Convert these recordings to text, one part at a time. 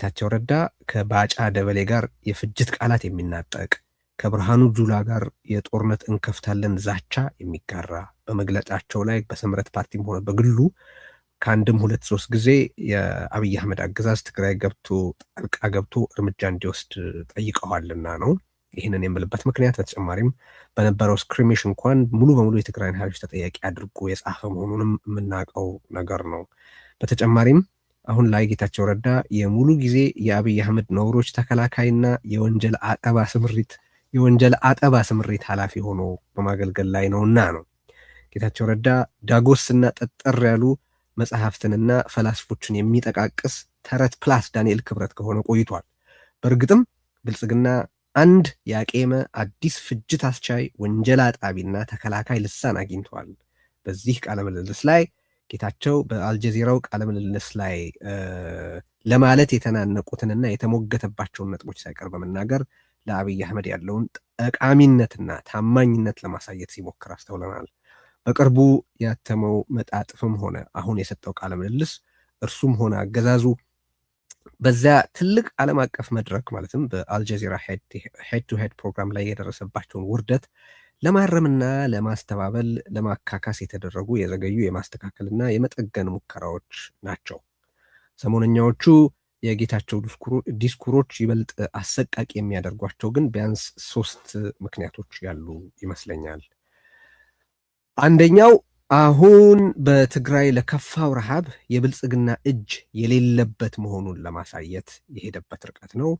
ጌታቸው ረዳ ከባጫ ደበሌ ጋር የፍጅት ቃላት የሚናጠቅ ከብርሃኑ ጁላ ጋር የጦርነት እንከፍታለን ዛቻ የሚጋራ በመግለጫቸው ላይ በስምረት ፓርቲም ሆነ በግሉ ከአንድም 2-3 ጊዜ የአብይ አህመድ አገዛዝ ትግራይ ገብቶ ጣልቃ ገብቶ እርምጃ እንዲወስድ ጠይቀዋልና ነው። ይህንን የምልበት ምክንያት በተጨማሪም በነበረው ስክሪሚሽ እንኳን ሙሉ በሙሉ የትግራይን ኃይሎች ተጠያቂ አድርጎ የጻፈ መሆኑንም የምናውቀው ነገር ነው። በተጨማሪም አሁን ላይ ጌታቸው ረዳ የሙሉ ጊዜ የአብይ አህመድ ነውሮች ተከላካይና የወንጀል አጠባ ስምሪት ኃላፊ ሆኖ በማገልገል ላይ ነውና ነው። ጌታቸው ረዳ ዳጎስና ጠጠር ያሉ መጽሐፍትንና ፈላስፎችን የሚጠቃቅስ ተረት ፕላስ ዳንኤል ክብረት ከሆነ ቆይቷል። በእርግጥም ብልጽግና አንድ ያቄመ አዲስ ፍጅት አስቻይ ወንጀል አጣቢና ተከላካይ ልሳን አግኝቷል። በዚህ ቃለ ምልልስ ላይ ጌታቸው በአልጀዚራው ቃለ ምልልስ ላይ ለማለት የተናነቁትንና የተሞገተባቸውን ነጥቦች ሳይቀር በመናገር ለአብይ አህመድ ያለውን ጠቃሚነትና ታማኝነት ለማሳየት ሲሞክር አስተውለናል። በቅርቡ ያተመው መጣጥፍም ሆነ አሁን የሰጠው ቃለ ምልልስ እርሱም ሆነ አገዛዙ በዚያ ትልቅ ዓለም አቀፍ መድረክ ማለትም በአልጀዚራ ሄድ ቱ ሄድ ፕሮግራም ላይ የደረሰባቸውን ውርደት ለማረምና ለማስተባበል ለማካካስ የተደረጉ የዘገዩ የማስተካከልና የመጠገን ሙከራዎች ናቸው። ሰሞነኛዎቹ የጌታቸው ዲስኩሮች ይበልጥ አሰቃቂ የሚያደርጓቸው ግን ቢያንስ 3 ምክንያቶች ያሉ ይመስለኛል። አንደኛው አሁን በትግራይ ለከፋው ረሃብ የብልጽግና እጅ የሌለበት መሆኑን ለማሳየት የሄደበት ርቀት ነው።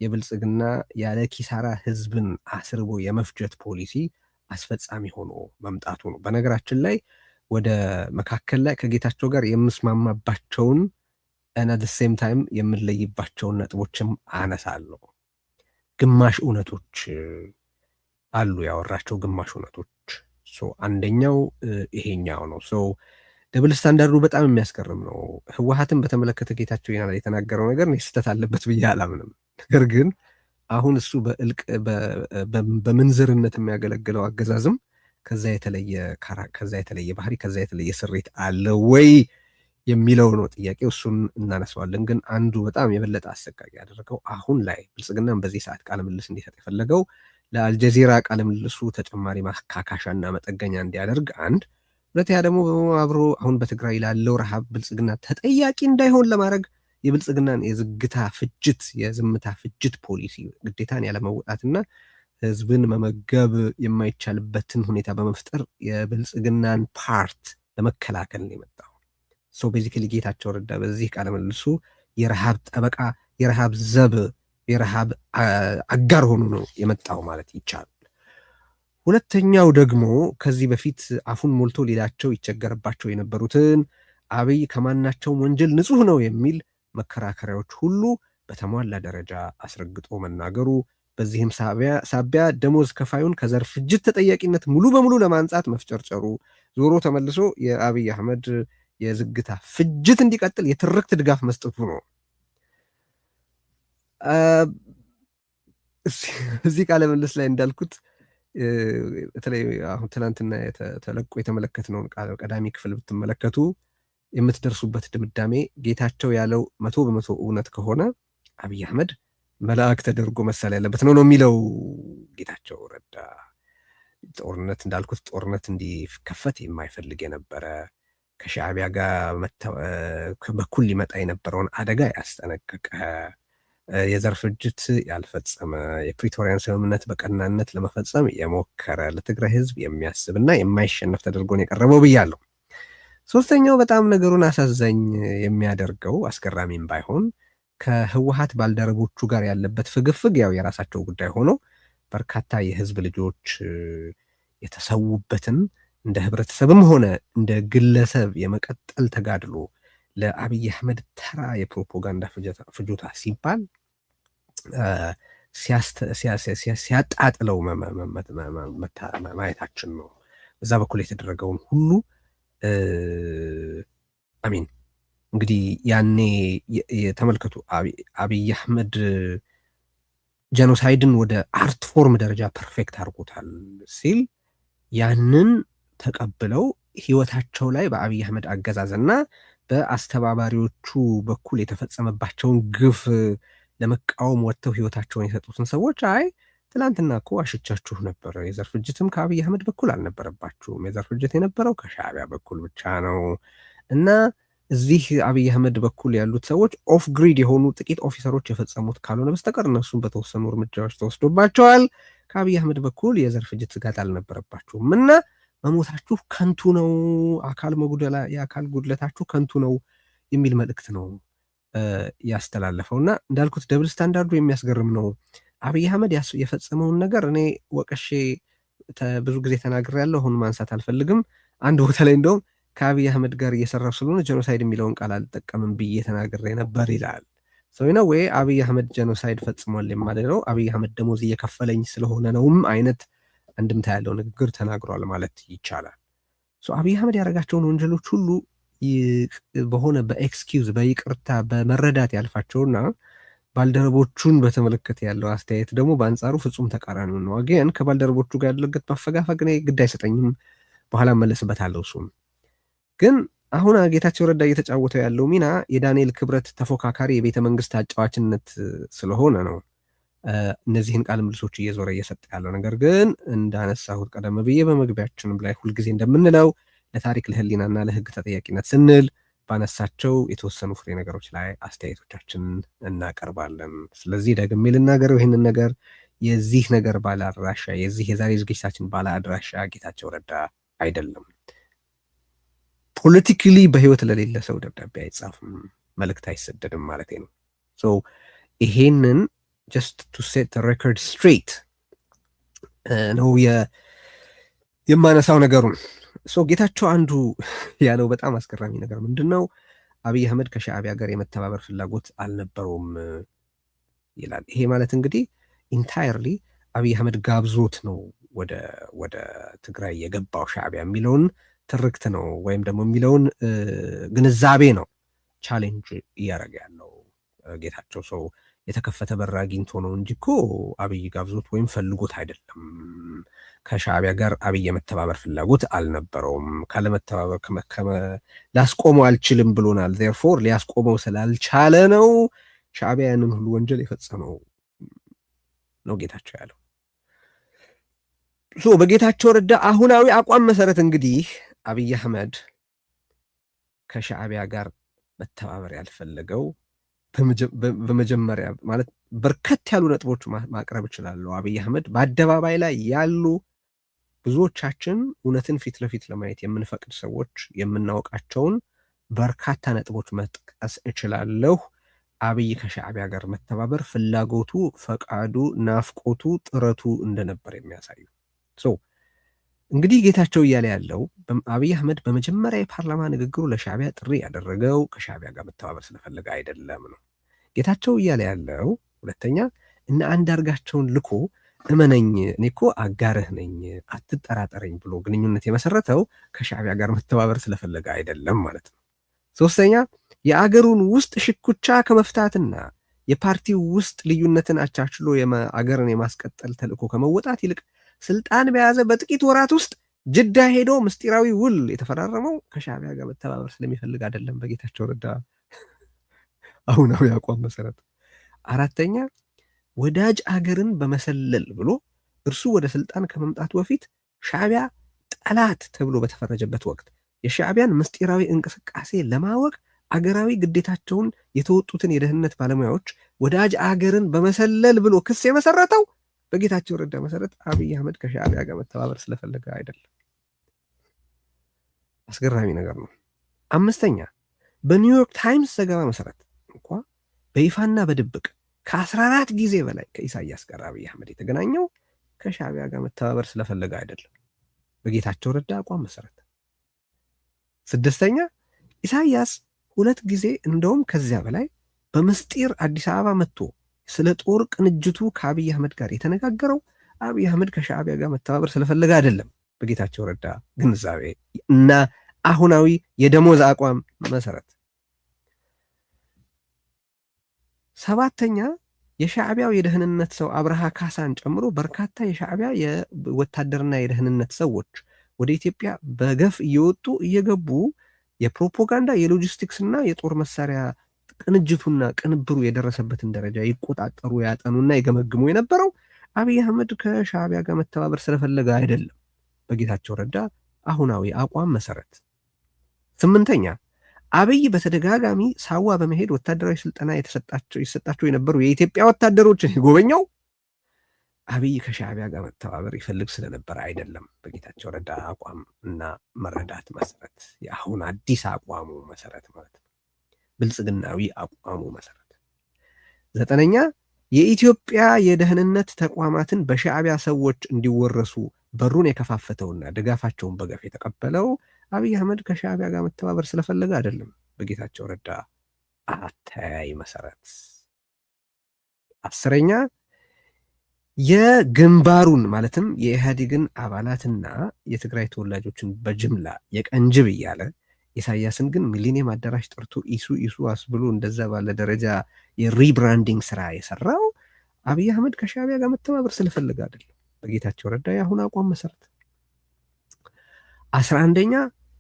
የብልጽግና ያለ ኪሳራ ህዝብን አስርቦ የመፍጀት ፖሊሲ አስፈጻሚ ሆኖ መምጣቱ ነው። በነገራችን ላይ ወደ መካከል ላይ ከጌታቸው ጋር የምስማማባቸውን እና the same time የምንለይባቸውን ነጥቦችም አነሳለሁ። ግማሽ እውነቶች አሉ፣ ያወራቸው ግማሽ እውነቶች። አንደኛው ይሄኛው ነው። ደብል ስታንዳርዱ በጣም የሚያስገርም ነው። ህወሓትን በተመለከተ ጌታቸው የተናገረው ነገር ስህተት አለበት ብዬ አላምንም። ነገር ግን አሁን እሱ በምንዝርነት የሚያገለግለው አገዛዝም ከዛ የተለየ ባህሪ ከዛ የተለየ ስሬት አለ ወይ የሚለው ነው ጥያቄው። እሱን እናነሳዋለን። ግን አንዱ በጣም የበለጠ አሰቃቂ ያደረገው አሁን ላይ ብልጽግናም በዚህ ሰዓት ቃለ ምልልስ እንዲሰጥ የፈለገው ለአልጀዚራ ቃለ ምልልሱ ተጨማሪ ማካካሻና መጠገኛ እንዲያደርግ አንድ፣ ሁለተኛ ደግሞ አብሮ አሁን በትግራይ ላለው ረሃብ ብልጽግና ተጠያቂ እንዳይሆን ለማድረግ የብልጽግናን የዝምታ ፍጅት ፖሊሲ ግዴታን ያለመወጣትና ህዝብን መመገብ የማይቻልበትን ሁኔታ በመፍጠር የብልጽግናን ፓርት ለመከላከል ነው የመጣው። ቤዚካሊ ጌታቸው ረዳ በዚህ ቃለ ምልልሱ የረሃብ ጠበቃ፣ የረሃብ ዘብ፣ የረሃብ አጋር ሆኖ ነው የመጣው ማለት ይቻላል። ሁለተኛው ደግሞ ከዚህ በፊት አፉን ሞልቶ ሌላቸው ይቸገርባቸው የነበሩትን አብይ ከማናቸውም ወንጀል ንጹህ ነው የሚል መከራከሪያዎች ሁሉ በተሟላ ደረጃ አስረግጦ መናገሩ፣ በዚህም ሳቢያ ደሞዝ ከፋዩን ከዘር ፍጅት ተጠያቂነት ሙሉ በሙሉ ለማንጻት መፍጨርጨሩ፣ ዞሮ ተመልሶ የአብይ አህመድ የዝግታ ፍጅት እንዲቀጥል የትርክት ድጋፍ መስጠቱ ነው። እዚህ ቃለ ምልልስ ላይ እንዳልኩት በተለይ አሁን ትናንትና ተለቆ የተመለከትነውን ቀዳሚ ክፍል ብትመለከቱ የምትደርሱበት ድምዳሜ ጌታቸው ያለው 100% እውነት ከሆነ አብይ አህመድ መልአክ ተደርጎ መሳል ያለበት ነው የሚለው ጌታቸው ረዳ። ጦርነት እንዲከፈት የማይፈልግ የነበረ ከሻዕቢያ ጋር በኩል ሊመጣ የነበረውን አደጋ ያስጠነቀቀ፣ የዘር ፍጅት ያልፈጸመ፣ የፕሪቶሪያን ስምምነት በቀናነት ለመፈጸም የሞከረ፣ ለትግራይ ህዝብ የሚያስብና የማይሸነፍ ተደርጎን የቀረበው ብያለሁ። ሶስተኛው በጣም ነገሩን አሳዛኝ የሚያደርገው አስገራሚም ባይሆን ከህወሓት ባልደረቦቹ ጋር ያለበት ፍግፍግ ያው የራሳቸው ጉዳይ ሆኖ በርካታ የህዝብ ልጆች የተሰዉበትን እንደ ህብረተሰብም ሆነ እንደ ግለሰብ የመቀጠል ተጋድሎ ለአብይ አህመድ ተራ የፕሮፓጋንዳ ፍጆታ ሲባል ሲያጣጥለው ማየታችን ነው። በዛ በኩል የተደረገውን ሁሉ አሚን እንግዲህ ያኔ ተመልከቱ። አብይ አህመድ ጄኖሳይድን ወደ አርት ፎርም ደረጃ ፐርፌክት አድርጎታል ሲል ያንን ተቀብለው ህይወታቸው ላይ በአብይ አህመድ አገዛዝና በአስተባባሪዎቹ በኩል የተፈጸመባቸውን ግፍ ለመቃወም ወጥተው ህይወታቸውን የሰጡትን ሰዎች አይ ትላንትና እኮ አሽቻችሁ ነበር፣ የዘር ፍጅትም ከአብይ አህመድ በኩል አልነበረባችሁም፣ የዘር ፍጅት የነበረው ከሻዕቢያ በኩል ብቻ ነው እና እዚህ አብይ አህመድ በኩል ያሉት ሰዎች ኦፍ ግሪድ የሆኑ ጥቂት ኦፊሰሮች የፈጸሙት ካልሆነ በስተቀር እነሱም በተወሰኑ እርምጃዎች ተወስዶባቸዋል። ከአብይ አህመድ በኩል የዘር ፍጅት ስጋት አልነበረባችሁም እና መሞታችሁ ከንቱ ነው፣ የአካል ጉድለታችሁ ከንቱ ነው የሚል መልእክት ነው ያስተላለፈው። እና እንዳልኩት ደብል ስታንዳርዱ የሚያስገርም ነው። አብይ አህመድ የፈጸመውን ነገር እኔ ወቀሼ ብዙ ጊዜ ተናግሬያለሁ። አሁን ማንሳት አልፈልግም። አንድ ቦታ ላይ እንደውም ከአብይ አህመድ ጋር እየሰራው ስለሆነ ጄኖሳይድ የሚለውን ቃል አልጠቀምም ብዬ ተናግሬ ነበር ይላል። ሰው ነው ወይ አብይ አህመድ ጄኖሳይድ ፈጽሟል የማለው አብይ አህመድ ደሞዝ እየከፈለኝ ስለሆነ ነውም አይነት አንድምታ ያለው ንግግር ተናግሯል ማለት ይቻላል። አብይ አህመድ ያደረጋቸውን ወንጀሎች ሁሉ በሆነ በኤክስኪውዝ በይቅርታ በመረዳት ያልፋቸውና ባልደረቦቹን በተመለከተ ያለው አስተያየት ደግሞ በአንጻሩ ፍጹም ተቃራኒ ነው። ግን ከባልደረቦቹ ጋር ያለበት ማፈጋፈግ እኔ ግድ አይሰጠኝም፣ በኋላ መለስበታለሁ። እሱም ግን አሁን ጌታቸው ረዳ እየተጫወተው ያለው ሚና የዳንኤል ክብረት ተፎካካሪ የቤተ መንግስት አጫዋችነት ስለሆነ ነው እነዚህን ቃለ ምልሶች እየዞረ እየሰጠ ያለው። ነገር ግን እንዳነሳሁት ቀደም ብዬ በመግቢያችንም ላይ ሁልጊዜ እንደምንለው ለታሪክ ለህሊናና ለህግ ተጠያቂነት ስንል ባነሳቸው የተወሰኑ ፍሬ ነገሮች ላይ አስተያየቶቻችንን እናቀርባለን። ስለዚህ ደግሜ ልናገረው ይህንን ነገር የዚህ ነገር ባለ አድራሻ የዚህ የዛሬ ዝግጅታችን ባለ አድራሻ ጌታቸው ረዳ አይደለም። ፖለቲካሊ በህይወት ለሌለ ሰው ደብዳቤ አይጻፍም፣ መልእክት አይሰደድም ማለት ነው። ይሄንን ጀስት ቱ ሴት ሬኮርድ ስትሬት ነው የማነሳው ነገሩን። ጌታቸው አንዱ ያለው በጣም አስገራሚ ነገር ምንድን ነው? አብይ አህመድ ከሻዕቢያ ጋር የመተባበር ፍላጎት አልነበረውም ይላል። ይሄ ማለት እንግዲህ ኢንታየርሊ አብይ አህመድ ጋብዞት ነው ወደ ትግራይ የገባው ሻዕቢያ የሚለውን ትርክት ነው ወይም ደግሞ የሚለውን ግንዛቤ ነው ቻሌንጅ እያደረገ ያለው ጌታቸው። ሰው የተከፈተ በር አግኝቶ ነው እንጂ እኮ አብይ ጋብዞት ወይም ፈልጎት አይደለም። ከሻዕቢያ ጋር አብይ የመተባበር ፍላጎት አልነበረውም። ካለመተባበር ላስቆመው አልችልም ብሎናል። ዜርፎር ሊያስቆመው ስላልቻለ ነው ሻዕቢያ ያንን ሁሉ ወንጀል የፈጸመው ነው ጌታቸው ያለው። በጌታቸው ረዳ አሁናዊ አቋም መሰረት እንግዲህ አብይ አህመድ ከሻዕቢያ ጋር መተባበር ያልፈለገው በመጀመሪያ ማለት በርከት ያሉ ነጥቦች ማቅረብ እችላለሁ። አብይ አህመድ በአደባባይ ላይ ያሉ ብዙዎቻችን እውነትን ፊት ለፊት ለማየት የምንፈቅድ ሰዎች የምናውቃቸውን በርካታ ነጥቦች መጥቀስ እችላለሁ። አብይ ከሻዕቢያ ጋር መተባበር ፍላጎቱ፣ ፈቃዱ፣ ናፍቆቱ፣ ጥረቱ እንደነበር የሚያሳዩ እንግዲህ ጌታቸው እያለ ያለው አብይ አህመድ በመጀመሪያ የፓርላማ ንግግሩ ለሻዕቢያ ጥሪ ያደረገው ከሻዕቢያ ጋር መተባበር ስለፈለገ አይደለም ነው። ጌታቸው እያለ ያለው ሁለተኛ እነ አንዳርጋቸውን ልኮ እመነኝ እኔ እኮ አጋርህ ነኝ አትጠራጠረኝ ብሎ ግንኙነት የመሰረተው ከሻዕቢያ ጋር መተባበር ስለፈለገ አይደለም ማለት ነው። ሶስተኛ የአገሩን ውስጥ ሽኩቻ ከመፍታትና የፓርቲው ውስጥ ልዩነትን አቻችሎ አገርን የማስቀጠል ተልእኮ ከመወጣት ይልቅ ስልጣን በያዘ በጥቂት ወራት ውስጥ ጅዳ ሄዶ ምስጢራዊ ውል የተፈራረመው ከሻዕቢያ ጋር መተባበር ስለሚፈልግ አይደለም በጌታቸው ረዳ አሁናዊ አቋም መሰረት። አራተኛ ወዳጅ አገርን በመሰለል ብሎ እርሱ ወደ ስልጣን ከመምጣቱ በፊት ሻዕቢያ ጠላት ተብሎ በተፈረጀበት ወቅት የሻዕቢያን ምስጢራዊ እንቅስቃሴ ለማወቅ አገራዊ ግዴታቸውን የተወጡትን የደህንነት ባለሙያዎች ወዳጅ አገርን በመሰለል ብሎ ክስ የመሰረተው በጌታቸው ረዳ መሰረት አብይ አህመድ ከሻዕቢያ ጋር መተባበር ስለፈለገ አይደለም። አስገራሚ ነገር ነው። አምስተኛ በኒውዮርክ ታይምስ ዘገባ መሰረት እንኳ በይፋና በድብቅ ከ14 ጊዜ በላይ ከኢሳያስ ጋር አብይ አህመድ የተገናኘው ከሻዕቢያ ጋር መተባበር ስለፈለገ አይደለም በጌታቸው ረዳ አቋም መሰረት። ስድስተኛ ኢሳያስ 2 ጊዜ እንደውም ከዚያ በላይ በምስጢር አዲስ አበባ መጥቶ ስለ ጦር ቅንጅቱ ከአብይ አህመድ ጋር የተነጋገረው አብይ አህመድ ከሻዕቢያ ጋር መተባበር ስለፈለገ አይደለም በጌታቸው ረዳ ግንዛቤ እና አሁናዊ የደሞዝ አቋም መሰረት። ሰባተኛ የሻዕቢያው የደህንነት ሰው አብርሃ ካሳን ጨምሮ በርካታ የሻዕቢያ የወታደርና የደህንነት ሰዎች ወደ ኢትዮጵያ በገፍ እየወጡ እየገቡ የፕሮፓጋንዳ የሎጂስቲክስና የጦር መሳሪያ ቅንጅቱና ቅንብሩ የደረሰበትን ደረጃ ይቆጣጠሩ ያጠኑና ይገመግሙ የነበረው አብይ አህመድ ከሻዕቢያ ጋር መተባበር ስለፈለገ አይደለም በጌታቸው ረዳ አሁናዊ አቋም መሰረት። 8ኛ አብይ በተደጋጋሚ ሳዋ በመሄድ ወታደራዊ ስልጠና ይሰጣቸው የነበሩ የኢትዮጵያ ወታደሮችን የጎበኘው አብይ ከሻዕቢያ ጋር መተባበር ይፈልግ ስለነበር አይደለም በጌታቸው ረዳ አቋም እና መረዳት መሰረት፣ የአሁን አዲስ አቋሙ መሰረት ማለት ነው፣ ብልጽግናዊ አቋሙ መሰረት። 9ኛ የኢትዮጵያ የደህንነት ተቋማትን በሻዕቢያ ሰዎች እንዲወረሱ በሩን የከፋፈተውና ድጋፋቸውን በገፍ የተቀበለው አብይ አህመድ ከሻዕቢያ ጋር መተባበር ስለፈለገ አይደለም በጌታቸው ረዳ አተያይ መሰረት። 10ኛ የግንባሩን ማለትም የኢህአዴግን አባላትና የትግራይ ተወላጆችን በጅምላ የቀንጅብ እያለ ኢሳያስን ግን ሚሊኒየም አዳራሽ ጠርቶ ኢሱ አስብሎ እንደዛ ባለ ደረጃ የሪብራንዲንግ ስራ የሰራው አብይ አህመድ ከሻዕቢያ ጋር መተባበር ስለፈለገ አይደለም በጌታቸው ረዳ የአሁን አቋም መሰረት። 11ኛ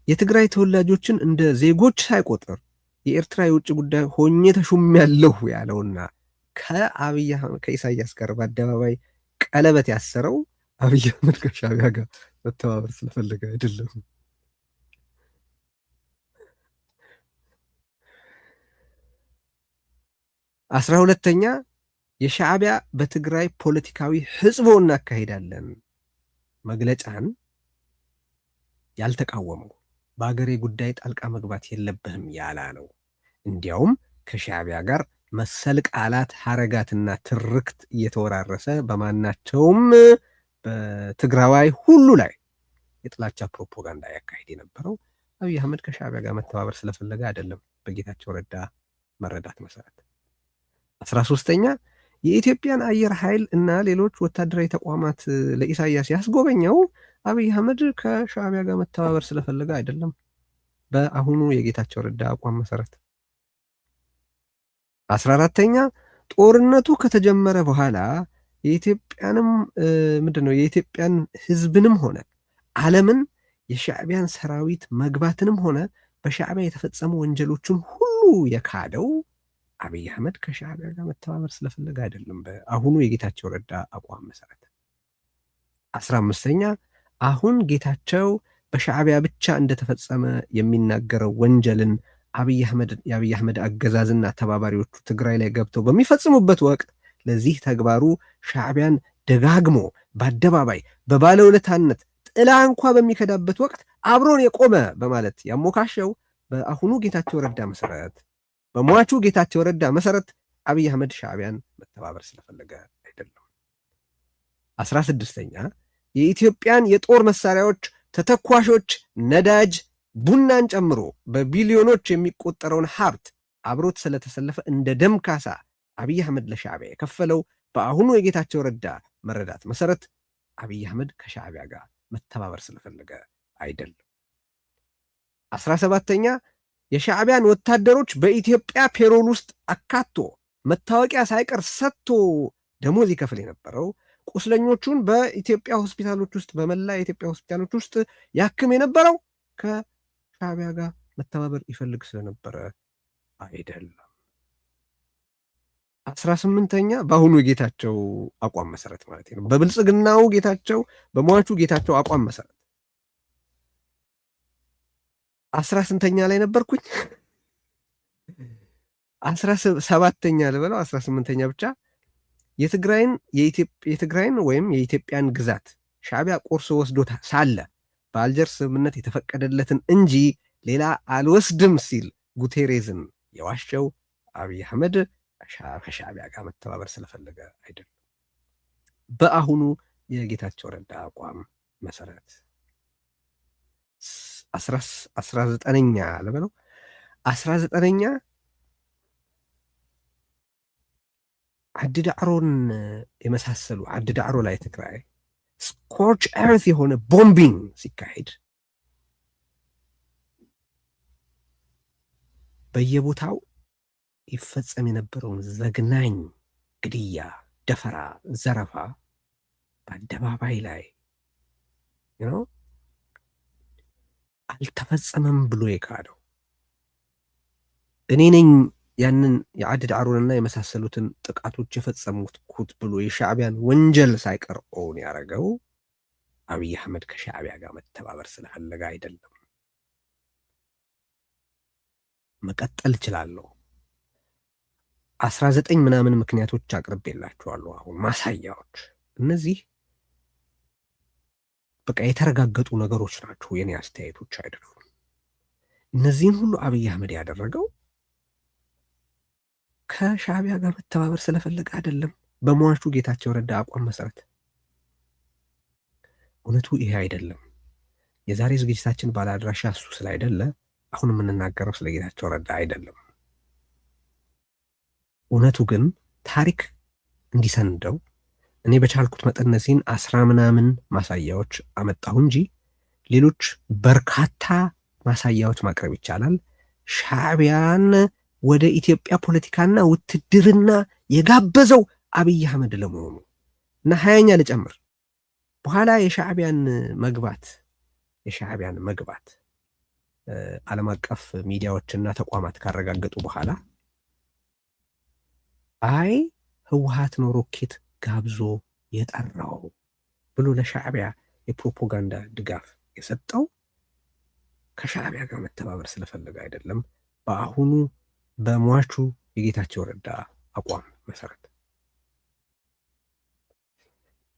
የትግራይ ተወላጆችን እንደ ዜጎች ሳይቆጥር የኤርትራ የውጭ ጉዳይ ሆኜ ተሹሜያለሁ ያለውና ከኢሳያስ ጋር በአደባባይ ቀለበት ያሰረው አብይ አህመድ ከሻዕቢያ ጋር መተባበር ስለፈለገ አይደለም። 12ኛ የሻዕቢያ በትግራይ ፖለቲካዊ ህጽቦ እናካሄዳለን መግለጫን ያልተቃወመው በአገሬ ጉዳይ ጣልቃ መግባት የለብህም ያላለው፣ እንዲያውም ከሻዕቢያ ጋር መሰል ቃላት ሐረጋትና ትርክት እየተወራረሰ በማናቸውም በትግራዋይ ሁሉ ላይ የጥላቻ ፕሮፓጋንዳ ያካሄድ የነበረው አብይ አህመድ ከሻዕቢያ ጋር መተባበር ስለፈለገ አይደለም በጌታቸው ረዳ መረዳት መሰረት። 13ኛ የኢትዮጵያን አየር ኃይል እና ሌሎች ወታደራዊ ተቋማት ለኢሳያስ ያስጎበኘው አብይ አህመድ ከሻዕቢያ ጋር መተባበር ስለፈለገ አይደለም በአሁኑ የጌታቸው ረዳ አቋም መሰረት። 14ኛ ጦርነቱ ከተጀመረ በኋላ የኢትዮጵያን ህዝብንም ሆነ ዓለምን የሻዕቢያን ሰራዊት መግባትንም ሆነ በሻዕቢያ የተፈጸሙ ወንጀሎችን ሁሉ የካደው አብይ አህመድ ከሻዕቢያ ጋር መተባበር ስለፈለገ አይደለም በአሁኑ የጌታቸው ረዳ አቋም መሰረት። 15ኛ አሁን ጌታቸው በሻዕቢያ ብቻ እንደተፈጸመ የሚናገረው ወንጀልን የአብይ አህመድ አገዛዝና ተባባሪዎቹ ትግራይ ላይ ገብተው በሚፈጽሙበት ወቅት ለዚህ ተግባሩ ሻዕቢያን ደጋግሞ በአደባባይ በባለውለታነት ጥላ እንኳ በሚከዳበት ወቅት አብሮን የቆመ በማለት ያሞካሸው በአሁኑ ጌታቸው ረዳ መሰረት በሟቹ ጌታቸው ረዳ መሰረት አብይ አህመድ ሻዕቢያን መተባበር ስለፈለገ አይደለም። 16ኛ የኢትዮጵያን የጦር መሳሪያዎች፣ ተተኳሾች፣ ነዳጅ፣ ቡናን ጨምሮ በቢሊዮኖች የሚቆጠረውን ሀብት አብሮት ስለተሰለፈ እንደ ደም ካሳ አብይ አህመድ ለሻዕቢያ የከፈለው በአሁኑ የጌታቸው ረዳ መረዳት መሰረት አብይ አህመድ ከሻዕቢያ ጋር መተባበር ስለፈለገ አይደለም። 17ኛ የሻዕቢያን ወታደሮች በኢትዮጵያ ፔሮል ውስጥ አካቶ መታወቂያ ሳይቀር ሰጥቶ ደሞዝ ይከፍል የነበረው ቁስለኞቹን በኢትዮጵያ ሆስፒታሎች ውስጥ በመላ የኢትዮጵያ ሆስፒታሎች ውስጥ ያክም የነበረው ከሻዕቢያ ጋር መተባበር ይፈልግ ስለነበረ አይደለም። 18ኛ በአሁኑ የጌታቸው አቋም መሰረት ማለት ነው፣ በብልጽግናው ጌታቸው በሟቹ ጌታቸው አቋም መሰረት 18ኛ ላይ ነበርኩኝ 17ኛ ልበለው 18ኛ ብቻ የትግራይን ወይም የኢትዮጵያን ግዛት ሻዕቢያ ቆርሶ ወስዶታ ሳለ በአልጀርስ ስምምነት የተፈቀደለትን እንጂ ሌላ አልወስድም ሲል ጉቴሬዝን የዋሸው አብይ አህመድ ከሻዕቢያ ጋር መተባበር ስለፈለገ አይደለም በአሁኑ የጌታቸው ረዳ አቋም መሰረት። 19ኛ ልበለው 19ኛ አድዳዕሮን የመሳሰሉ አድዳዕሮ ላይ ትግራይ ስኮርች ኤርት የሆነ ቦምቢንግ ሲካሄድ በየቦታው ይፈጸም የነበረውን ዘግናኝ ግድያ፣ ደፈራ፣ ዘረፋ በአደባባይ ላይ አልተፈጸመም ብሎ የካደው እኔ ነኝ ያንን የአድድ አሩንና የመሳሰሉትን ጥቃቶች የፈጸሙት ብሎ የሻዕቢያን ወንጀል ሳይቀር ኦን ያደረገው አብይ አህመድ ከሻዕቢያ ጋር መተባበር ስለፈለገ አይደለም። መቀጠል እችላለሁ። 19 ምናምን ምክንያቶች አቅርቤላችኋለሁ። አሁን ማሳያዎች፣ እነዚህ በቃ የተረጋገጡ ነገሮች ናቸው፣ የኔ አስተያየቶች አይደሉም። እነዚህን ሁሉ አብይ አህመድ ያደረገው ከሻዕቢያ ጋር መተባበር ስለፈለገ አይደለም። በሟቹ ጌታቸው ረዳ አቋም መሰረት እውነቱ ይሄ አይደለም። የዛሬ ዝግጅታችን ባለአድራሻ እሱ ስላይደለ አሁን የምንናገረው ስለ ጌታቸው ረዳ አይደለም። እውነቱ ግን ታሪክ እንዲሰንደው እኔ በቻልኩት መጠን እነዚህን 10 ምናምን ማሳያዎች አመጣሁ እንጂ ሌሎች በርካታ ማሳያዎች ማቅረብ ይቻላል። ሻዕቢያን ወደ ኢትዮጵያ ፖለቲካና ውትድርና የጋበዘው አብይ አህመድ ለመሆኑ እና 20ኛ ልጨምር በኋላ የሻዕቢያን መግባት ዓለም አቀፍ ሚዲያዎችና ተቋማት ካረጋገጡ በኋላ አይ ህወሓት ነው ሮኬት ጋብዞ የጠራው ብሎ ለሻዕቢያ የፕሮፓጋንዳ ድጋፍ የሰጠው ከሻዕቢያ ጋር መተባበር ስለፈለገ አይደለም። በአሁኑ በሟቹ የጌታቸው ረዳ አቋም መሰረት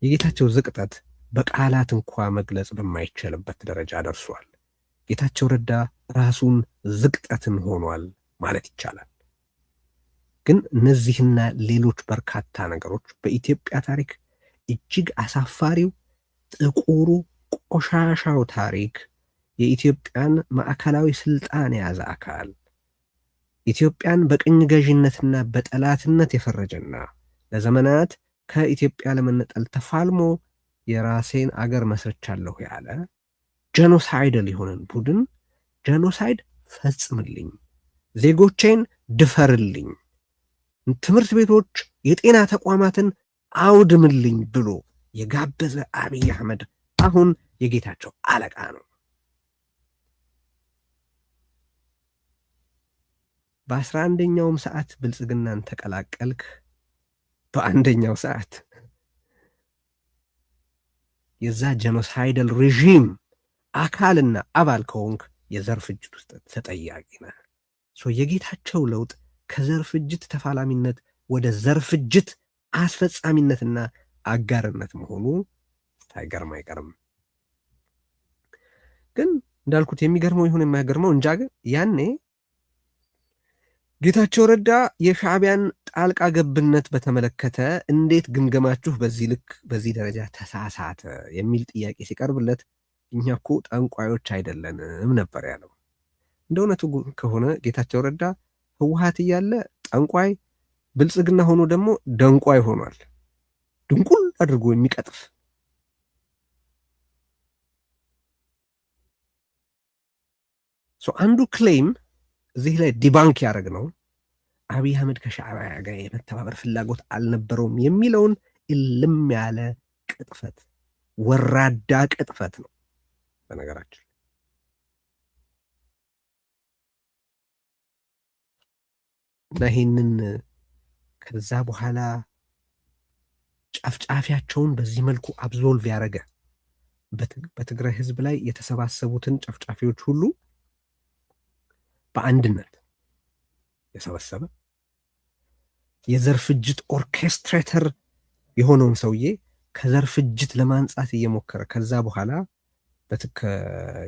የጌታቸው ዝቅጠት በቃላት እንኳ መግለጽ በማይቻልበት ደረጃ ደርሷል። ጌታቸው ረዳ ራሱን ዝቅጠትን ሆኗል ማለት ይቻላል። ግን እነዚህና ሌሎች በርካታ ነገሮች በኢትዮጵያ ታሪክ እጅግ አሳፋሪው፣ ጥቁሩ፣ ቆሻሻው ታሪክ የኢትዮጵያን ማዕከላዊ ስልጣን የያዘ አካል ኢትዮጵያን በቅኝ ገዥነትና በጠላትነት የፈረጀና ለዘመናት ከኢትዮጵያ ለመነጠል ተፋልሞ የራሴን አገር መስርቻለሁ ያለ ጄኖሳይደል የሆነን ቡድን ጄኖሳይድ ፈጽምልኝ፣ ዜጎቼን ድፈርልኝ፣ ትምህርት ቤቶች፣ የጤና ተቋማትን አውድምልኝ ብሎ የጋበዘ አብይ አህመድ አሁን የጌታቸው አለቃ ነው። በ11ኛውም ሰዓት ብልጽግናን ተቀላቀልክ፣ በአንደኛው ሰዓት የዛ ጄኖሳይደል ሬዥም አካልና አባል ከሆንክ የዘር ፍጅት ውስጥ ተጠያቂ ነህ። የጌታቸው ለውጥ ከዘር ፍጅት ተፋላሚነት ወደ ዘር ፍጅት አስፈጻሚነትና አጋርነት መሆኑ ሳይገርም አይቀርም። ግን እንዳልኩት የሚገርመው ይሁን የማይገርመው እንጃ፣ ግን ያኔ ጌታቸው ረዳ የሻዕቢያን ጣልቃ ገብነት በተመለከተ እንዴት ግምገማችሁ በዚህ ልክ በዚህ ደረጃ ተሳሳተ የሚል ጥያቄ ሲቀርብለት እኛ እኮ ጠንቋዮች አይደለንም ነበር ያለው። እንደ እውነቱ ከሆነ ጌታቸው ረዳ ህወሓት እያለ ጠንቋይ፣ ብልጽግና ሆኖ ደግሞ ደንቋይ ሆኗል። ድንቁል አድርጎ የሚቀጥፍ አንዱ ክሌም እዚህ ላይ ዲባንክ ያደረግ ነው አብይ አህመድ ከሻዕቢያ ጋር የመተባበር ፍላጎት አልነበረውም የሚለውን እልም ያለ ቅጥፈት፣ ወራዳ ቅጥፈት ነው። በነገራችን እና ይህንን ከዛ በኋላ ጨፍጫፊያቸውን በዚህ መልኩ አብዞልቭ ያደረገ በትግራይ ህዝብ ላይ የተሰባሰቡትን ጨፍጫፊዎች ሁሉ በአንድነት የሰበሰበ የዘር ፍጅት ኦርኬስትሬተር የሆነውን ሰውዬ ከዘር ፍጅት ለማንጻት እየሞከረ ከዛ በኋላ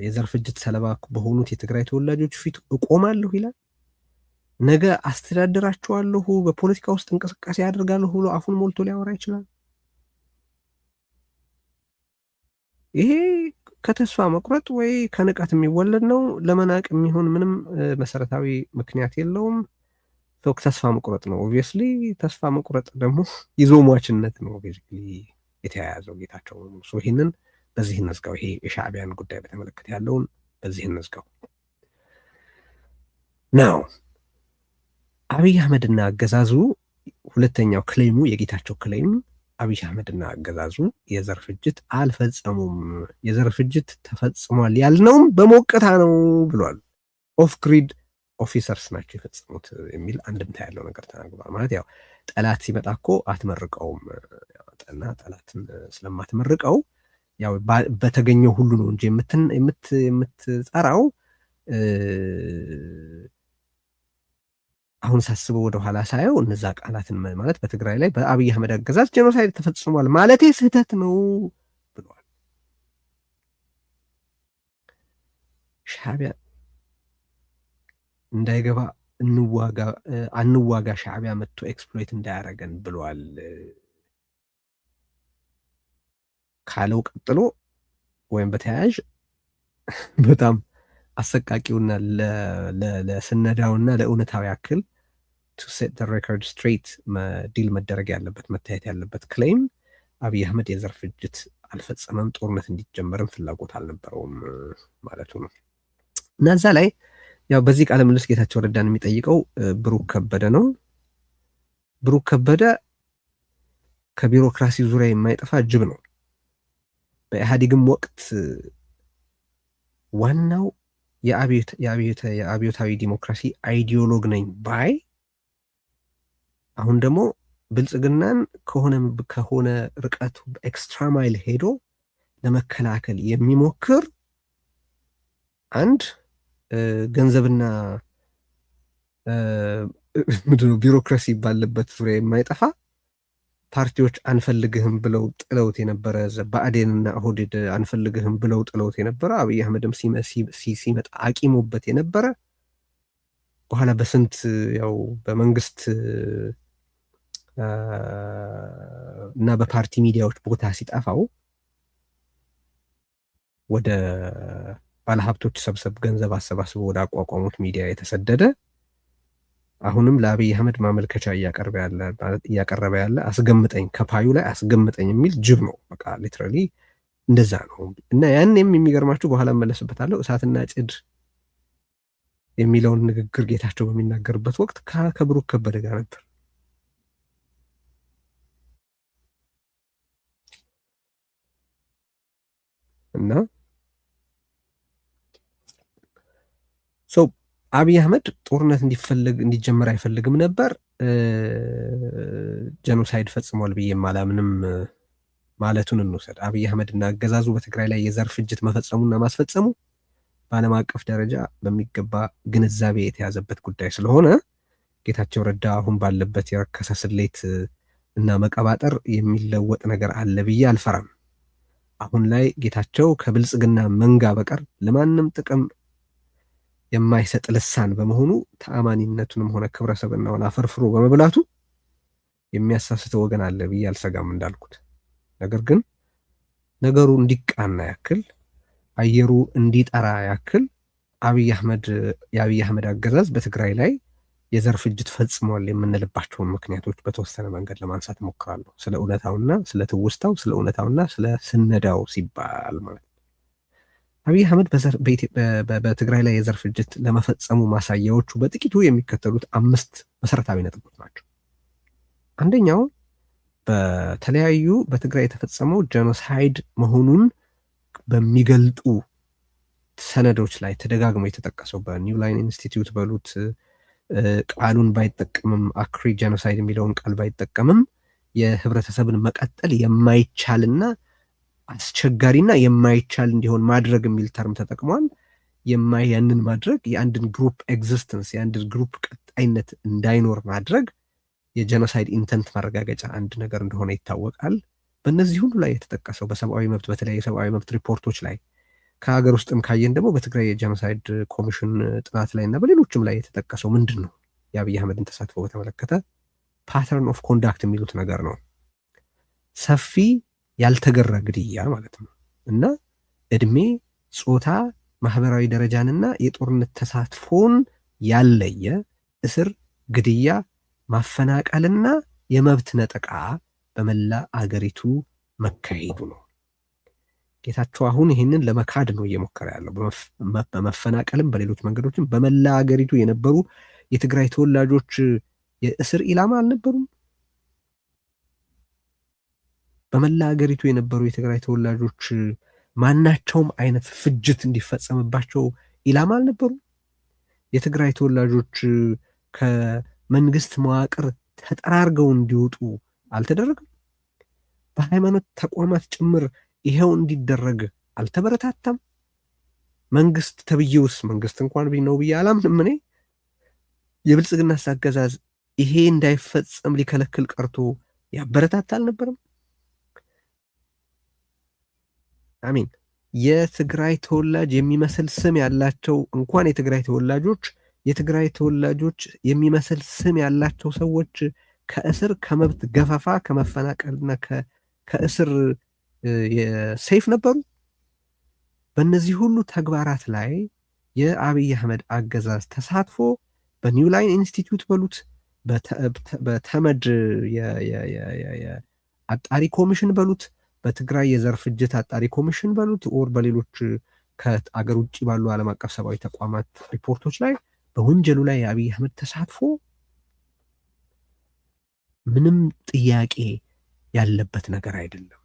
የዘር ፍጅት ሰለባ በሆኑት የትግራይ ተወላጆች ፊት እቆማለሁ ይላል። ነገ አስተዳድራቸዋለሁ፣ በፖለቲካ ውስጥ እንቅስቃሴ ያደርጋለሁ ብሎ አፉን ሞልቶ ሊያወራ ይችላል። ይሄ ከተስፋ መቁረጥ ወይ ከንቀት የሚወለድ ነው። ለመናቅ የሚሆን ምንም መሰረታዊ ምክንያት የለውም። ተስፋ መቁረጥ ነው። ኦብቪየስሊ ተስፋ መቁረጥ ደግሞ ይዞ ሟችነት ነው ቤዚክሊ የተያያዘው ጌታቸው። ይህንን በዚህ እንዝጋው። ይሄ የሻዕቢያን ጉዳይ በተመለከተ ያለውን በዚህ እንዝጋው ነው። አብይ አህመድና አገዛዙ ሁለተኛው ክሌሙ የጌታቸው ክሌም አብይ አህመድና አገዛዙ የዘር ፍጅት አልፈጸሙም፣ የዘር ፍጅት ተፈጽሟል ያልነውም በሞቅታ ነው ብሏል። ኦፍ ግሪድ ኦፊሰርስ ናቸው የፈጸሙት የሚል አንድምታ ያለው ነገር ተናግሯል። ማለት ያው ጠላት ሲመጣ እኮ አትመርቀውም እና ጠላትን ስለማትመርቀው ያው በተገኘው ሁሉ ነው እንጂ የምትጠራው። አሁን ሳስበው ወደኋላ ሳየው እነዛ ቃላትን ማለት በትግራይ ላይ በአብይ አህመድ አገዛዝ ጄኖሳይድ ተፈጽሟል ማለቴ ስህተት ነው ብለዋል። ሻዕቢያ እንዳይገባ አንዋጋ ሻዕቢያ መጥቶ ኤክስፕሎይት እንዳያረገን ብለዋል ካለው ቀጥሎ ወይም በተያያዥ በጣም አሰቃቂውና ለስነዳውና ለእውነታዊ ያክል ቱ ሴት ዘ ሬኮርድ ስትሬት ዲል መደረግ ያለበት መታየት ያለበት ክሌም አብይ አህመድ የዘር ፍጅት አልፈጸመም፣ ጦርነት እንዲጀመርም ፍላጎት አልነበረውም ማለቱ ነው። እና እዛ ላይ ያው በዚህ ቃለ ምልልስ ጌታቸው ረዳን የሚጠይቀው ብሩክ ከበደ ነው። ብሩክ ከበደ ከቢሮክራሲ ዙሪያ የማይጠፋ ጅብ ነው። በኢህአዴግም ወቅት ዋናው የአብዮታዊ ዲሞክራሲ አይዲዮሎግ ነኝ ባይ፣ አሁን ደግሞ ብልጽግናን ከሆነ ርቀቱ ኤክስትራ ማይል ሄዶ ለመከላከል የሚሞክር አንድ ገንዘብና ምንድነው ቢሮክራሲ ባለበት ዙሪያ የማይጠፋ ፓርቲዎች አንፈልግህም ብለው ጥለውት የነበረ ብአዴንና ኦህዴድ አንፈልግህም ብለው ጥለውት የነበረ አብይ አህመድም ሲመጣ አቂሞበት የነበረ በኋላ በስንት ያው በመንግስት እና በፓርቲ ሚዲያዎች ቦታ ሲጠፋው ወደ ባለሀብቶች ሰብሰብ ገንዘብ አሰባስቦ ወደ አቋቋሙት ሚዲያ የተሰደደ አሁንም ለአብይ አህመድ ማመልከቻ እያቀረበ ያለ አስገምጠኝ ከፓዩ ላይ አስገምጠኝ የሚል ጅብ ነው። በቃ ሊትራሊ እንደዛ ነው። እና ያንም የሚገርማችሁ በኋላ መለስበታለሁ እሳትና ጭድ የሚለውን ንግግር ጌታቸው በሚናገርበት ወቅት ከብሩክ ከበደ ጋር ነበር። እና አብይ አህመድ ጦርነት እንዲጀመር አይፈልግም ነበር። ጀኖሳይድ ፈጽሟል ብዬ አላምንም ማለቱን እንውሰድ። አብይ አህመድና አገዛዙ በትግራይ ላይ የዘር ፍጅት መፈጸሙና ማስፈጸሙ በዓለም አቀፍ ደረጃ በሚገባ ግንዛቤ የተያዘበት ጉዳይ ስለሆነ ጌታቸው ረዳ አሁን ባለበት የረከሰ ስሌት እና መቀባጠር የሚለወጥ ነገር አለ ብዬ አልፈራም። አሁን ላይ ጌታቸው ከብልጽግና መንጋ በቀር ለማንም ጥቅም የማይሰጥ ልሳን በመሆኑ ተአማኒነቱንም ሆነ ክብረ ሰብዕናውን አፈርፍሮ በመብላቱ የሚያሳስተው ወገን አለ ብዬ አልሰጋም እንዳልኩት። ነገር ግን ነገሩ እንዲቃና ያክል አየሩ እንዲጠራ ያክል የአብይ አህመድ አገዛዝ በትግራይ ላይ የዘር ፍጅት ፈጽሟል የምንልባቸውን ምክንያቶች በተወሰነ መንገድ ለማንሳት እሞክራለሁ። ስለ እውነታውና ስለ ትውስታው፣ ስለ እውነታውና ስለ ስነዳው ሲባል ማለት ነው። አብይ አህመድ በትግራይ ላይ የዘር ፍጅት ለመፈጸሙ ማሳያዎቹ በጥቂቱ የሚከተሉት 5 መሰረታዊ ነጥቦች ናቸው። አንደኛው በተለያዩ በትግራይ የተፈጸመው ጄኖሳይድ መሆኑን በሚገልጡ ሰነዶች ላይ ተደጋግሞ የተጠቀሰው በኒው ላይን ኢንስቲትዩት በሉት ቃሉን ባይጠቀምም አክሪ ጄኖሳይድ የሚለውን ቃል ባይጠቀምም የህብረተሰብን መቀጠል የማይቻልና አስቸጋሪና የማይቻል እንዲሆን ማድረግ የሚል ተርም ተጠቅሟል። ያንን ማድረግ የአንድን ግሩፕ ኤግዚስተንስ የአንድን ግሩፕ ቀጣይነት እንዳይኖር ማድረግ የጄኖሳይድ ኢንተንት ማረጋገጫ አንድ ነገር እንደሆነ ይታወቃል። በእነዚህ ሁሉ ላይ የተጠቀሰው በሰብአዊ መብት በተለያዩ የሰብአዊ መብት ሪፖርቶች ላይ ከሀገር ውስጥም ካየን ደግሞ በትግራይ የጄኖሳይድ ኮሚሽን ጥናት ላይ እና በሌሎችም ላይ የተጠቀሰው ምንድን ነው? የአብይ አህመድን ተሳትፎ በተመለከተ ፓተርን ኦፍ ኮንዳክት የሚሉት ነገር ነው። ሰፊ ያልተገራ ግድያ ማለት ነው እና እድሜ፣ ጾታ፣ ማህበራዊ ደረጃንና የጦርነት ተሳትፎን ያለየ እስር፣ ግድያ፣ ማፈናቀልና የመብት ነጠቃ በመላ አገሪቱ መካሄዱ ነው። ጌታቸው አሁን ይህንን ለመካድ ነው እየሞከረ ያለው። በመፈናቀልም በሌሎች መንገዶችም በመላ አገሪቱ የነበሩ የትግራይ ተወላጆች የእስር ኢላማ አልነበሩም። በመላ ሀገሪቱ የነበሩ የትግራይ ተወላጆች ማናቸውም አይነት ፍጅት እንዲፈጸምባቸው ኢላማ አልነበሩም። የትግራይ ተወላጆች ከመንግስት መዋቅር ተጠራርገው እንዲወጡ አልተደረገም? በሃይማኖት ተቋማት ጭምር ይሄው እንዲደረግ አልተበረታታም? መንግስት ተብዬውስ መንግስት እንኳን ነው ብዬ አላምንም እኔ። የብልጽግና አገዛዝ ይሄ እንዳይፈጸም ሊከለክል ቀርቶ ያበረታታ አልነበረም? አሚን። የትግራይ ተወላጅ የሚመስል ስም ያላቸው እንኳን የትግራይ ተወላጆች የሚመስል ስም ያላቸው ሰዎች ከእስር ከመብት ገፈፋ ከመፈናቀልና ከእስር ሴፍ ነበሩ። በእነዚህ ሁሉ ተግባራት ላይ የአብይ አህመድ አገዛዝ ተሳትፎ በኒው ላይን ኢንስቲትዩት በሉት በተመድ አጣሪ ኮሚሽን በሉት በትግራይ የዘር ፍጅት አጣሪ ኮሚሽን በሉት ኦር በሌሎች ከአገር ውጭ ባሉ ዓለም አቀፍ ሰብአዊ ተቋማት ሪፖርቶች ላይ በወንጀሉ ላይ የአብይ አህመድ ተሳትፎ ምንም ጥያቄ ያለበት ነገር አይደለም።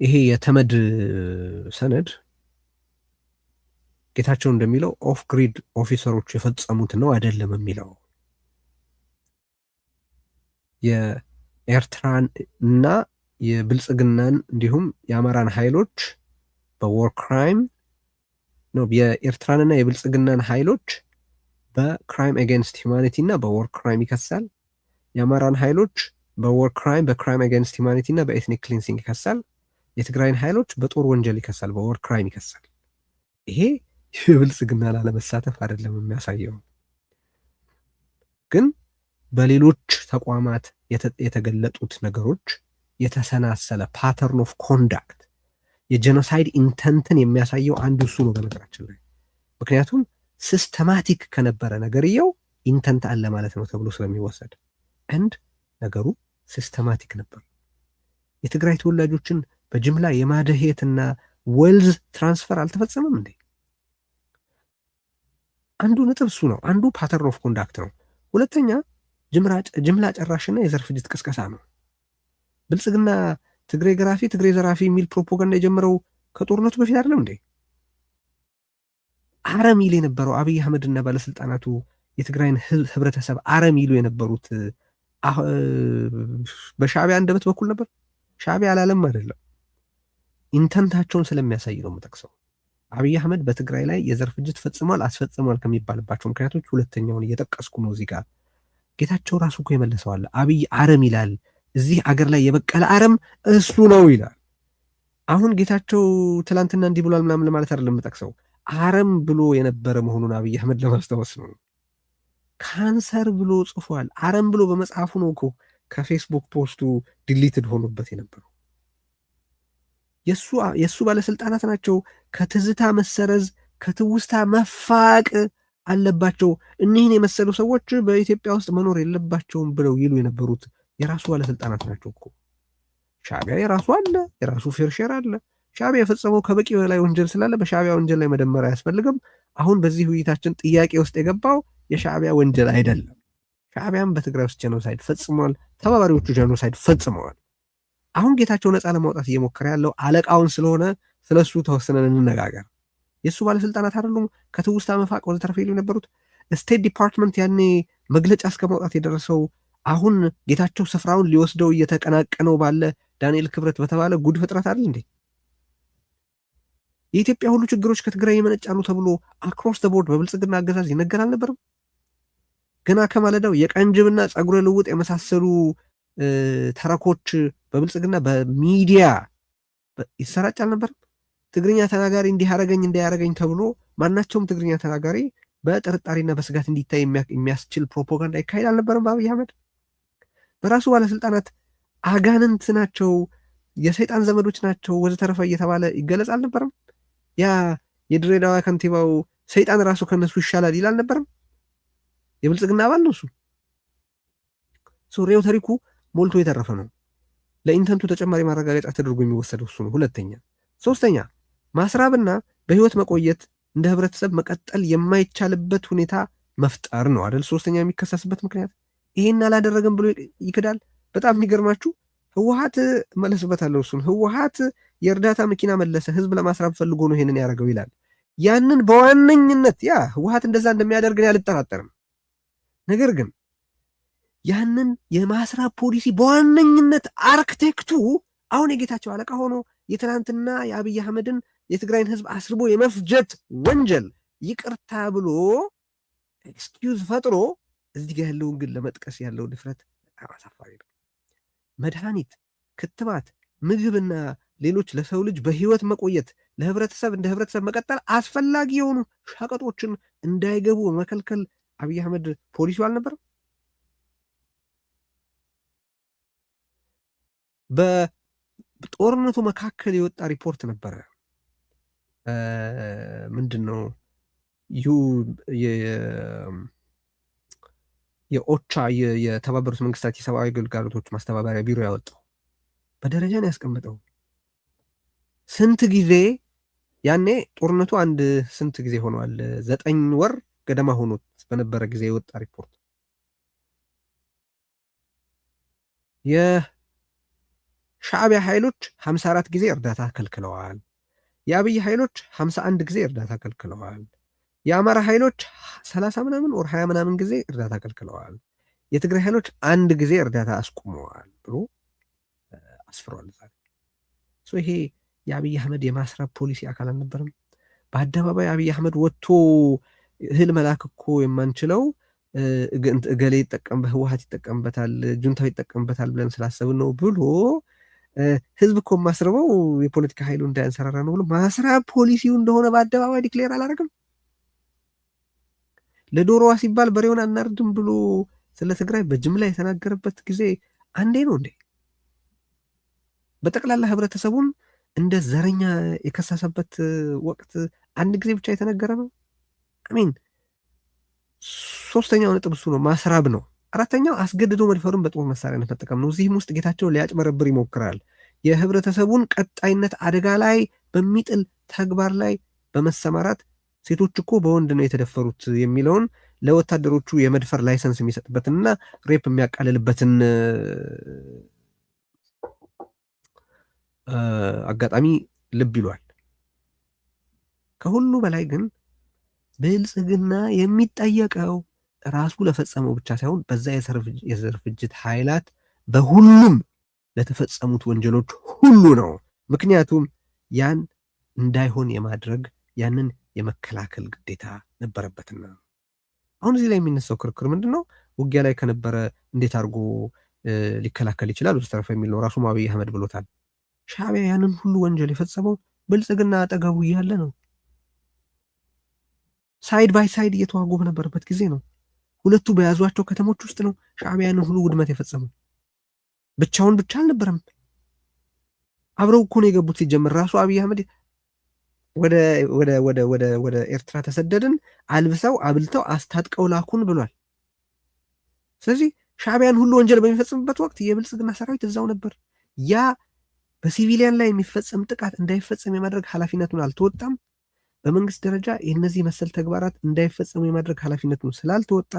ይሄ የተመድ ሰነድ ጌታቸው እንደሚለው ኦፍ ግሪድ ኦፊሰሮች የፈጸሙት ነው አይደለም የሚለው የኤርትራን እና የብልጽግናን እንዲሁም የአማራን ኃይሎች በወር ክራይም ነው። የኤርትራንና የብልጽግናን ኃይሎች በክራይም አጌንስት ሂውማኒቲ እና በወር ክራይም ይከሳል። የአማራን ኃይሎች በወር ክራይም በክራይም አጌንስት ሂውማኒቲ እና በኤትኒክ ክሊንሲንግ ይከሳል። የትግራይን ኃይሎች በጦር ወንጀል ይከሳል፣ በወር ክራይም ይከሳል። ይሄ የብልጽግና ላለመሳተፍ አይደለም የሚያሳየው፣ ግን በሌሎች ተቋማት የተገለጡት ነገሮች የተሰናሰለ ፓተርን ኦፍ ኮንዳክት የጄኖሳይድ ኢንተንትን የሚያሳየው አንዱ እሱ ነው በነገራችን ላይ። ምክንያቱም ሲስተማቲክ ከነበረ ነገርየው ኢንተንት አለ ማለት ነው ተብሎ ስለሚወሰድ አንድ ነገሩ ሲስተማቲክ ነበር። የትግራይ ተወላጆችን በጅምላ የማደሄትና ዌልዝ ትራንስፈር አልተፈጸመም እንዴ? አንዱ ነጥብ እሱ ነው። አንዱ ፓተርን ኦፍ ኮንዳክት ነው። ሁለተኛ ጅምላ ጨራሽና የዘር ፍጅት ቅስቀሳ ነው። ብልጽግና ትግሬ ገራፊ ትግሬ ዘራፊ የሚል ፕሮፓጋንዳ የጀመረው ከጦርነቱ በፊት አይደለም እንዴ? አረም ይል የነበረው አብይ አህመድና ባለስልጣናቱ የትግራይን ህብረተሰብ አረም ይሉ የነበሩት በሻዕቢያ አንደበት በኩል ነበር። ሻዕቢያ አላለም አይደለም፣ ኢንተንታቸውን ስለሚያሳይ ነው የምጠቅሰው። አብይ አህመድ በትግራይ ላይ የዘር ፍጅት ፈጽሟል አስፈጽሟል ከሚባልባቸው ምክንያቶች ሁለተኛውን እየጠቀስኩ ነው እዚህ ጋር። ጌታቸው ራሱ እኮ የመለሰዋል። አብይ አረም ይላል፣ እዚህ አገር ላይ የበቀለ አረም እሱ ነው ይላል። አሁን ጌታቸው ትላንትና እንዲህ ብሏል ምናምን ለማለት አይደለም የምጠቅሰው፣ አረም ብሎ የነበረ መሆኑን አብይ አህመድ ለማስታወስ ነው። ካንሰር ብሎ ጽፏል። አረም ብሎ በመጽሐፉ ነው እኮ ከፌስቡክ ፖስቱ ዲሊትድ ሆኖበት የነበረው። የእሱ ባለስልጣናት ናቸው ከትዝታ መሰረዝ ከትውስታ መፋቅ አለባቸው፣ እኒህን የመሰሉ ሰዎች በኢትዮጵያ ውስጥ መኖር የለባቸውም ብለው ይሉ የነበሩት የራሱ ባለስልጣናት ናቸው እኮ። ሻዕቢያ የራሱ አለ፣ የራሱ ፌርሼር አለ። ሻዕቢያ የፈጸመው ከበቂ በላይ ወንጀል ስላለ በሻዕቢያ ወንጀል ላይ መደመር አያስፈልግም። አሁን በዚህ ውይይታችን ጥያቄ ውስጥ የገባው የሻዕቢያ ወንጀል አይደለም። ሻዕቢያም በትግራይ ውስጥ ጄኖሳይድ ፈጽመዋል፣ ተባባሪዎቹ ጄኖሳይድ ፈጽመዋል። አሁን ጌታቸው ነፃ ለማውጣት እየሞከረ ያለው አለቃውን ስለሆነ ስለሱ ተወስነን እንነጋገር። የእሱ ባለስልጣናት አይደሉም ከትውስታ መፋቅ ወዘተረፈ ይሉ የነበሩት። ስቴት ዲፓርትመንት ያኔ መግለጫ እስከ ማውጣት የደረሰው አሁን ጌታቸው ስፍራውን ሊወስደው እየተቀናቀነው ባለ ዳንኤል ክብረት በተባለ ጉድ ፍጥረት አይደል እንዴ? የኢትዮጵያ ሁሉ ችግሮች ከትግራይ የመነጫሉ ተብሎ አክሮስ ደ ቦርድ በብልጽግና አገዛዝ ይነገር አልነበርም? ገና ከማለዳው የቀንጅብና ጸጉረ ልውጥ የመሳሰሉ ተረኮች በብልጽግና በሚዲያ ይሰራጭ አልነበርም? ትግርኛ ተናጋሪ እንዲያረገኝ ተብሎ ማናቸውም ትግርኛ ተናጋሪ በጥርጣሬና በስጋት እንዲታይ የሚያስችል ፕሮፓጋንዳ ይካሄድ አልነበርም? በአብይ አህመድ በራሱ ባለስልጣናት አጋንንት ናቸው፣ የሰይጣን ዘመዶች ናቸው ወዘተረፈ እየተባለ ይገለጽ አልነበርም? ያ የድሬዳዋ ከንቲባው ሰይጣን ራሱ ከነሱ ይሻላል ይላል አልነበርም? የብልጽግና አባል ነው እሱ። ሬው ታሪኩ ሞልቶ የተረፈ ነው። ለኢንተንቱ ተጨማሪ ማረጋገጫ ተደርጎ የሚወሰደው እሱ ነው። ሁለተኛ ሶስተኛ ማስራብና በህይወት መቆየት እንደ ህብረተሰብ መቀጠል የማይቻልበት ሁኔታ መፍጠር ነው አይደል? ሶስተኛ የሚከሰስበት ምክንያት ይሄን አላደረገም ብሎ ይክዳል። በጣም የሚገርማችሁ ህወሓት መለስበታለሁ እሱን ህወሓት የእርዳታ መኪና መለሰ፣ ህዝብ ለማስራብ ፈልጎ ነው ይሄንን ያደረገው ይላል። ያንን በዋነኝነት ህወሓት እንደዛ እንደሚያደርግን አልጠራጠርም። ነገር ግን ያንን የማስራብ ፖሊሲ በዋነኝነት አርክቴክቱ አሁን የጌታቸው አለቃ ሆኖ የትናንትና የአብይ አህመድን የትግራይን ህዝብ አስርቦ የመፍጀት ወንጀል ይቅርታ ብሎ ኤክስኪውዝ ፈጥሮ እዚህ ጋር ያለውን ግን ለመጥቀስ ያለው ድፍረት በጣም አሳፋሪ ነው። መድኃኒት፣ ክትባት፣ ምግብና ሌሎች ለሰው ልጅ በህይወት መቆየት ለህብረተሰብ እንደ ህብረተሰብ መቀጠል አስፈላጊ የሆኑ ሸቀጦችን እንዳይገቡ መከልከል አብይ አህመድ ፖሊሲው አልነበረም? በጦርነቱ መካከል የወጣ ሪፖርት ነበረ። ምንድን ነው የኦቻ የተባበሩት መንግስታት የሰብአዊ ግልጋሎቶች ማስተባበሪያ ቢሮ ያወጣው በደረጃ ነው ያስቀመጠው። ስንት ጊዜ ያኔ ጦርነቱ ስንት ጊዜ ሆኗል? 9 ወር ገደማ ሆኖት በነበረ ጊዜ የወጣ ሪፖርት የሻዕቢያ ኃይሎች 54 ጊዜ እርዳታ ከልክለዋል። የአብይ ኃይሎች 51 ጊዜ እርዳታ ከልክለዋል። የአማራ ኃይሎች 30 ምናምን ወር 20 ምናምን ጊዜ እርዳታ ከልክለዋል። የትግራይ ኃይሎች 1 ጊዜ እርዳታ አስቁመዋል ብሎ አስፍሯል። ይሄ የአብይ አህመድ የማስራብ ፖሊሲ አካል አልነበረም? በአደባባይ አብይ አህመድ ወጥቶ እህል መላክ እኮ የማንችለው እገሌ ይጠቀምበት፣ ህወሓት ይጠቀምበታል፣ ጁንታው ይጠቀምበታል ብለን ስላሰብን ነው ብሎ ህዝብ እኮ ማስረበው የፖለቲካ ኃይሉ እንዳያንሰራራ ነው ብሎ ማስራብ ፖሊሲው እንደሆነ በአደባባይ ዲክሌር አላደረግም? ለዶሮዋ ሲባል በሬውን አናርድም ብሎ ስለ ትግራይ በጅምላ የተናገረበት ጊዜ አንዴ ነው እንዴ? በጠቅላላ ህብረተሰቡን እንደ ዘረኛ የከሰሰበት ወቅት አንድ ጊዜ ብቻ የተነገረ ነው? አሚን። ሶስተኛው ነጥብ እሱ ነው፣ ማስራብ ነው። አራተኛው አስገድዶ መድፈሩን በጦር መሳሪያነት መጠቀም ነው። እዚህም ውስጥ ጌታቸው ሊያጭበረብር ይሞክራል። የህብረተሰቡን ቀጣይነት አደጋ ላይ በሚጥል ተግባር ላይ በመሰማራት ሴቶች እኮ በወንድ ነው የተደፈሩት የሚለውን ለወታደሮቹ የመድፈር ላይሰንስ የሚሰጥበትንና ሬፕ የሚያቃልልበትን አጋጣሚ ልብ ይሏል። ከሁሉ በላይ ግን ብልጽግና የሚጠየቀው ራሱ ለፈጸመው ብቻ ሳይሆን በዛ የዘር ፍጅት ኃይላት በሁሉም ለተፈጸሙት ወንጀሎች ሁሉ ነው። ምክንያቱም ያን እንዳይሆን የማድረግ ያንን የመከላከል ግዴታ ነበረበትና። አሁን እዚህ ላይ የሚነሳው ክርክር ምንድን ነው? ውጊያ ላይ ከነበረ እንዴት አድርጎ ሊከላከል ይችላል ወዘተረፈ የሚል ነው። ራሱ አብይ አህመድ ብሎታል። ሻዕቢያ ያንን ሁሉ ወንጀል የፈጸመው ብልጽግና አጠገቡ እያለ ነው። ሳይድ ባይ ሳይድ እየተዋጉ በነበረበት ጊዜ ነው። ሁለቱ በያዟቸው ከተሞች ውስጥ ነው ሻዕቢያ ያንን ሁሉ ውድመት የፈጸመው። ብቻውን ብቻ አልነበረም፣ አብረው እኮ ነው የገቡት። ሲጀምር ራሱ አብይ አህመድ ወደ ኤርትራ ተሰደድን፣ አልብሰው አብልተው አስታጥቀው ላኩን ብሏል። ስለዚህ ሻዕቢያን ሁሉ ወንጀል በሚፈጽምበት ወቅት የብልጽግና ሰራዊት እዛው ነበር። ያ በሲቪሊያን ላይ የሚፈጸም ጥቃት እንዳይፈጸም የማድረግ ኃላፊነቱን አልተወጣም። በመንግስት ደረጃ የእነዚህ መሰል ተግባራት እንዳይፈጸሙ የማድረግ ኃላፊነቱን ስላልተወጣ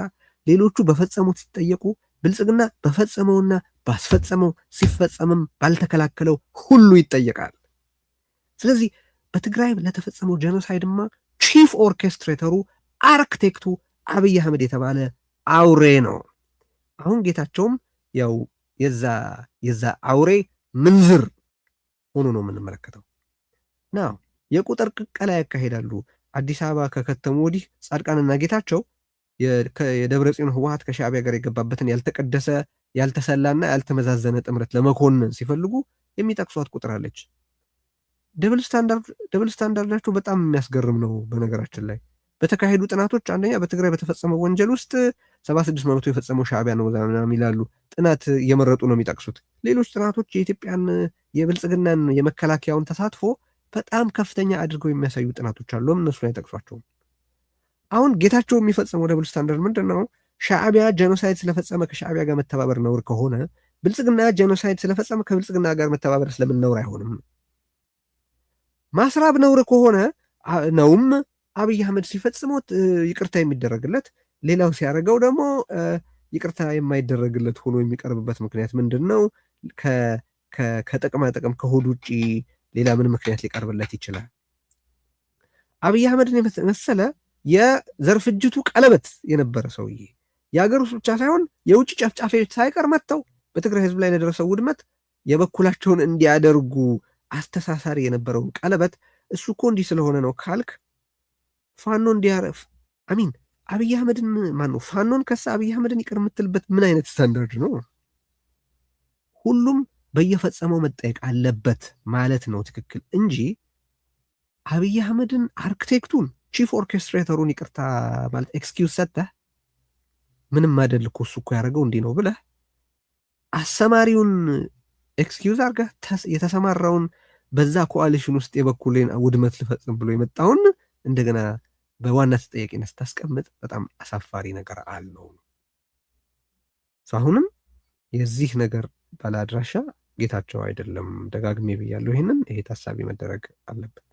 ሌሎቹ በፈጸሙት ሲጠየቁ፣ ብልጽግና በፈጸመውና ባስፈጸመው ሲፈጸምም ባልተከላከለው ሁሉ ይጠየቃል። ስለዚህ በትግራይ ለተፈጸመው ጄኖሳይድማ ቺፍ ኦርኬስትሬተሩ አርክቴክቱ አብይ አህመድ የተባለ አውሬ ነው። አሁን ጌታቸውም ያው የዛ አውሬ ምንዝር ሆኖ ነው የምንመለከተው። ናው የቁጥር ቅቀላ ያካሄዳሉ። አዲስ አበባ ከከተሙ ወዲህ ጻድቃንና ጌታቸው የደብረ ጽዮን ህወሓት ከሻዕቢያ ጋር የገባበትን ያልተቀደሰ ያልተሰላና ያልተመዛዘነ ጥምረት ለመኮንን ሲፈልጉ የሚጠቅሷት ቁጥር አለች። ደብል ስታንዳርዳቸው በጣም የሚያስገርም ነው። በነገራችን ላይ በተካሄዱ ጥናቶች አንደኛ በትግራይ በተፈጸመው ወንጀል ውስጥ 76% የፈጸመው ሻዕቢያ ነው ምናምን ይላሉ። ጥናት እየመረጡ ነው የሚጠቅሱት። ሌሎች ጥናቶች የኢትዮጵያን የብልጽግናን የመከላከያውን ተሳትፎ በጣም ከፍተኛ አድርገው የሚያሳዩ ጥናቶች አሉ። እነሱ ላይ ጠቅሷቸውም። አሁን ጌታቸው የሚፈጸመው ደብል ስታንዳርድ ምንድን ነው? ሻዕቢያ ጄኖሳይድ ስለፈጸመ ከሻዕቢያ ጋር መተባበር ነውር ከሆነ ብልጽግና ጄኖሳይድ ስለፈጸመ ከብልጽግና ጋር መተባበር ስለምን ነውር አይሆንም? ማስራብ ነውር ከሆነ ነውም አብይ አህመድ ሲፈጽመው ይቅርታ የሚደረግለት፣ ሌላው ሲያደርገው ደግሞ ይቅርታ የማይደረግለት ሆኖ የሚቀርብበት ምክንያት ምንድን ነው? ከጥቅማ ጥቅም ከሆድ ውጭ ሌላ ምን ምክንያት ሊቀርብለት ይችላል? አብይ አህመድን የመሰለ የዘር ፍጅቱ ቀለበት የነበረ ሰውዬ የሀገር ውስጥ ብቻ ሳይሆን የውጭ ጨፍጫፊዎች ሳይቀር መጥተው በትግራይ ህዝብ ላይ ለደረሰው ውድመት የበኩላቸውን እንዲያደርጉ አስተሳሳሪ የነበረውን ቀለበት እሱ እኮ እንዲህ ስለሆነ ነው ካልክ ፋኖ እንዲያረፍ አሚን አብይ አህመድን ማነው ፋኖን ከሳ አብይ አህመድን ይቅር የምትልበት ምን አይነት ስታንዳርድ ነው? ሁሉም በየፈጸመው መጠየቅ አለበት ማለት ነው ትክክል እንጂ አብይ አህመድን አርክቴክቱን ቺፍ ኦርኬስትሬተሩን ይቅርታ ማለት ኤክስኪውዝ ሰጥተህ ምንም አይደል እኮ እሱ እኮ ያደረገው እንዲህ ነው ብለህ አሰማሪውን ኤክስኪውዝ አድርገህ የተሰማራውን በዛ ኮአሊሽን ውስጥ የበኩሌን ውድመት ልፈጽም ብሎ የመጣውን እንደገና በዋና ተጠያቂነት ስታስቀምጥ በጣም አሳፋሪ ነገር አለው። አሁንም የዚህ ነገር ባለአድራሻ ጌታቸው አይደለም። ደጋግሜ ብያለሁ። ይሄ ታሳቢ መደረግ አለበት።